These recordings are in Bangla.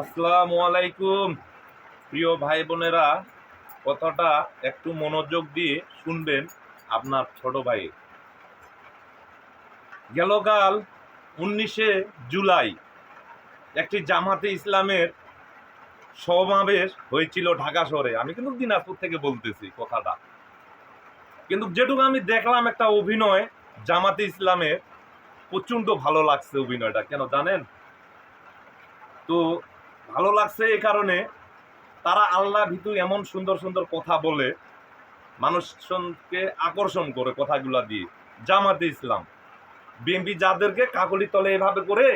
আসসালামু আলাইকুম। প্রিয় ভাই বোনেরা, কথাটা একটু মনোযোগ দিয়ে শুনবেন। আপনার ছোট ভাই গেলকাল 19শে জুলাই একটি জামাতে ইসলামের সমাবেশ হয়েছিল ঢাকা শহরে। আমি কিন্তু দিনাজপুর থেকে বলতেছি কথাটা, কিন্তু যেটুকু আমি দেখলাম একটা অভিনয় জামাতে ইসলামের, প্রচণ্ড ভালো লাগছে অভিনয়টা। কেন জানেন তো? ভালো লাগছে এই কারণে, তারা আল্লাহ ভীতু এমন সুন্দর সুন্দর কথা বলে, মানুষকে আকর্ষণ করে কথাগুলা দিয়ে। জামাতে ইসলাম বিএনপি যাদেরকে কাকলি তলে এভাবে করে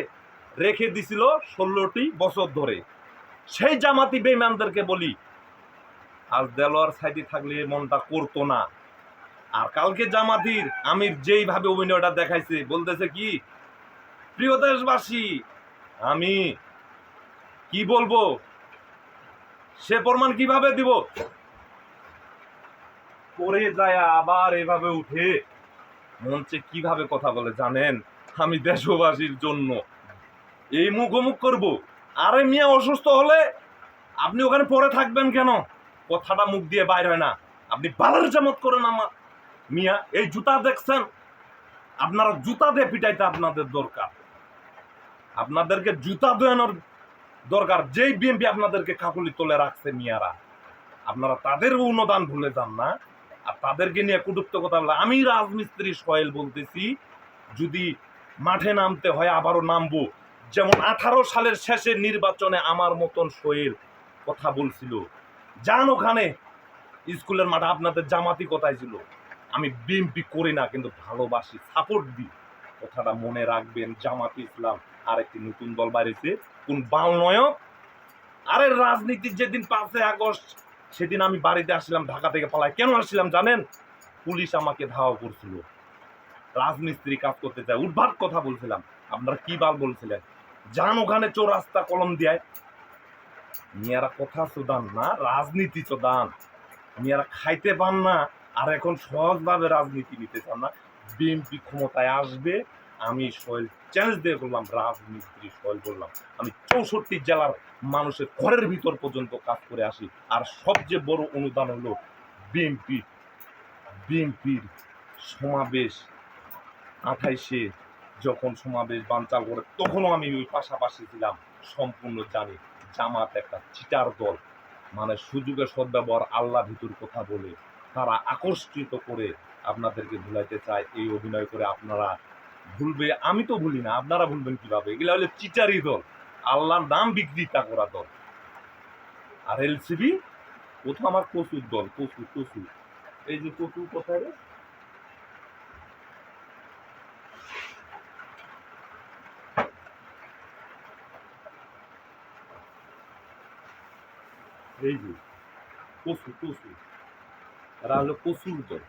রেখে দিছিল 16টি বছর ধরে, সেই জামাতি বেঈমানদেরকে বলি, আজ দেলোয়ার সাইডে থাকলে মনটা করতো না। আর কালকে জামাতির আমির যেইভাবে অভিনয়টা দেখাইছে, বলতেছে কি, প্রিয় দেশবাসী, আমি কি বলবো, সে প্রমাণ কিভাবে দিব, করে যায় আবার এভাবে উঠে মঞ্চে কিভাবে কথা বলে জানেন? আমি দেশবাসীর জন্য এই মুখ অমুক করবো। আরে মিয়া, অসুস্থ হলে আপনি ওখানে পড়ে থাকবেন কেন? কথাটা মুখ দিয়ে বাইর হয় না। আপনি বালার জামত করেন আমার মিয়া। এই জুতা দেখছেন, আপনারা জুতা দিয়ে পিটাইতে আপনাদের দরকার, আপনাদেরকে জুতা দেওয়ানোর দরকার। যেই বিএনপি আপনাদেরকে কাকুলি তোলে রাখছে মিয়ারা, আপনারা তাদের অনুদান ভুলে যান না। আর তাদেরকে নিয়ে কুটুক্ত কথা বলে, আমি রাজমিস্ত্রি সোহেল বলতেছি, যদি মাঠে নামতে হয় আবারও নামবো। যেমন 18 সালের শেষের নির্বাচনে আমার মতন সোহেল কথা বলছিল, যান ওখানে স্কুলের মাঠে, আপনাদের জামাতি কথাই ছিল। আমি বিএনপি করি না, কিন্তু ভালোবাসি, সাপোর্ট দিই। কথাটা মনে রাখবেন। জামাতি ইসলাম আর একটি নতুন দল বাড়িতে, কোন বালনয়ক। আরে রাজনীতির যেদিন 5 আগস্ট, সেদিন আমি বাড়িতে আসছিলাম ঢাকা থেকে পালাই। কেন আসছিলাম জানেন? পুলিশ আমাকে ধাওয়া করছিল, রাজমিস্ত্রি কাজ করতে চায়, উদ্ভাট কথা বলছিলাম। আপনারা কি বাল বলছিলেন? যান ওখানে চৌরাস্তা কলম দিয়ে। মেয়েরা কথা চোদান না, রাজনীতি চোদান। মেয়েরা খাইতে পান না, আর এখন সহজভাবে রাজনীতি নিতে চান না। বিএনপি ক্ষমতায় আসবে, আমি সোহেল চ্যালেঞ্জ দিয়ে বললাম, রাজমিস্ত্রি সোহেল বললাম, আমি 64 জেলার মানুষের ঘরের ভিতর পর্যন্ত কাজ করে আসি। আর সবচেয়ে বড় অনুদান হলো বিএনপির সমাবেশ 28-এ যখন সমাবেশ বানচাল করে, তখনও আমি ওই পাশাপাশি ছিলাম। সম্পূর্ণ জানি জামাত একটা চিটার দল, মানে সুযোগের সদ্ব্যবহার, আল্লাহ ভিতর কথা বলে তারা আকর্ষিত করে আপনাদেরকে ভুলাইতে চায়। এই অভিনয় করে আপনারা ভুলবে, আমি তো ভুলি না, আপনারা ভুলবেন কিভাবে? এগুলা হলে চিটারি দল, আল্লাহর নাম বিক্রিতা করা দল। আর এলসিবি কোথাও আমার কচুর দল, কচু কচু, এই যে কচু কোথায় রে? এই যে কচু কচু, এরা হলো কচুর দল।